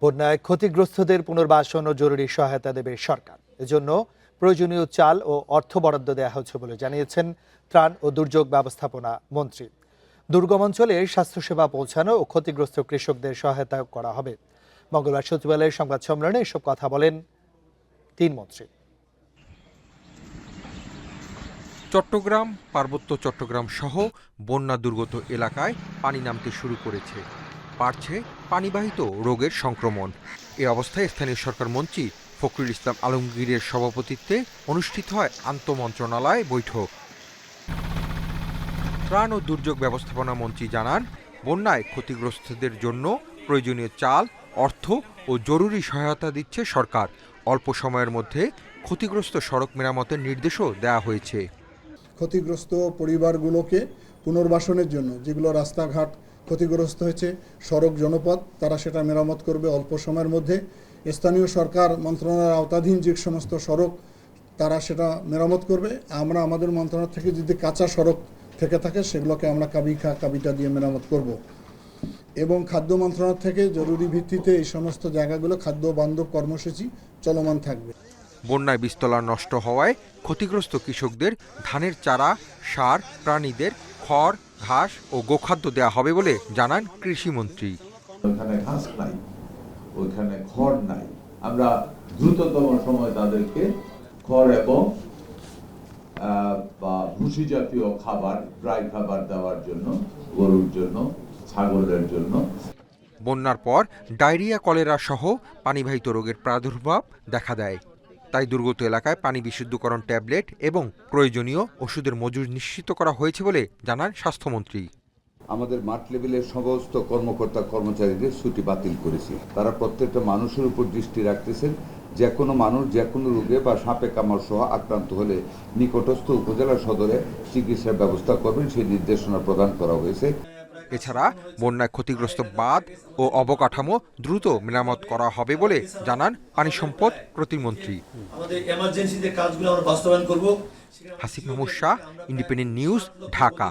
বন্যায় ক্ষতিগ্রস্তদের পুনর্বাসন ও জরুরি সহায়তা দেবে সরকার। এজন্য প্রয়োজনীয় চাল ও অর্থ বরাদ্দ দেওয়া হচ্ছে বলে জানিয়েছেন ত্রাণ ও দুর্যোগ ব্যবস্থাপনা মন্ত্রী। দুর্গম অঞ্চলে স্বাস্থ্যসেবা পৌঁছানো ও ক্ষতিগ্রস্ত কৃষকদের সহায়তা করা হবে। মঙ্গলবার সচিবালয়ের সংবাদ সম্মেলনে এসব কথা বলেন তিন মন্ত্রী। চট্টগ্রাম, পার্বত্য চট্টগ্রাম সহ বন্যা দুর্গত এলাকায় পানি নামতে শুরু করেছে। বাড়ছে পানিবাহিত রোগের সংক্রমণ। এ অবস্থায় স্থানীয় সরকার মন্ত্রী ফখরুল ইসলাম আলমগীরের সভাপতিত্বে অনুষ্ঠিত হয় আন্তঃমন্ত্রণালয় বৈঠক। ত্রাণ ও দুর্যোগ ব্যবস্থাপনা মন্ত্রী জানান, বন্যায় ক্ষতিগ্রস্তদের জন্য প্রয়োজনীয় চাল, অর্থ ও জরুরি সহায়তা দিচ্ছে সরকার। অল্প সময়ের মধ্যে ক্ষতিগ্রস্ত সড়ক মেরামতের নির্দেশও দেওয়া হয়েছে। ক্ষতিগ্রস্ত পরিবারগুলোকে পুনর্বাসনের জন্য যেগুলো রাস্তাঘাট ক্ষতিগ্রস্ত হয়েছে, সড়ক জনপথ, তারা সেটা মেরামত করবে অল্প সময়ের মধ্যে। স্থানীয় সরকার মন্ত্রণালয়ের আওতাধীন যে সমস্ত সড়ক তারা সেটা মেরামত করবে। আমরা আমাদের মন্ত্রণালয় থেকে যদি কাঁচা সড়ক থেকে থাকে সেগুলোকে আমরা কাবিটা দিয়ে মেরামত করব। এবং খাদ্য মন্ত্রণালয় থেকে জরুরি ভিত্তিতে এই সমস্ত জায়গাগুলো খাদ্য বান্ধব কর্মসূচি চলমান থাকবে। বন্যায় বীজতলা নষ্ট হওয়ায় ক্ষতিগ্রস্ত কৃষকদের ধানের চারা, সার, প্রাণীদের খড়, ঘাস ও গোখাদ্য দেওয়া হবে বলে জানান কৃষিমন্ত্রী। ওইখানে ঘাস নাই, ওইখানে খড় নাই, আমরা দ্রুততম সময় তাদেরকে খড় এবং ভুসি জাতীয় খাবার, ড্রাই খাবার দেওয়ার জন্য, গরুর জন্য, ছাগলের জন্য। বন্যার পর ডায়রিয়া, কলেরা সহ পানিবাহিত রোগের প্রাদুর্ভাব দেখা দেয়। তাই দুর্গত এলাকায় পানি বিশুদ্ধকরণ ট্যাবলেট এবং প্রয়োজনীয় ওষুধের মজুদ নিশ্চিত করা হয়েছে বলে জানান স্বাস্থ্যমন্ত্রী। আমাদের মাঠ লেভেলের সমস্ত কর্মকর্তা কর্মচারীদের ছুটি বাতিল করেছি। তারা প্রত্যেকটা মানুষের উপর দৃষ্টি রাখতেছেন। যে কোনো মানুষ যে কোনো রোগে বা সাপে কামড় সহ আক্রান্ত হলে নিকটস্থ উপজেলা সদরে চিকিৎসার ব্যবস্থা করবেন, সেই নির্দেশনা প্রদান করা হয়েছে। এছাড়া বন্যায় ক্ষতিগ্রস্ত বাঁধ ও অবকাঠামো দ্রুত মেরামত করা হবে বলে জানান পানি সম্পদ প্রতিমন্ত্রী। আমাদের এমার্জেন্সি যে কাজগুলো আমরা বাস্তবায়ন করব। Hasib Mahmud Shah, independent news, Dhaka.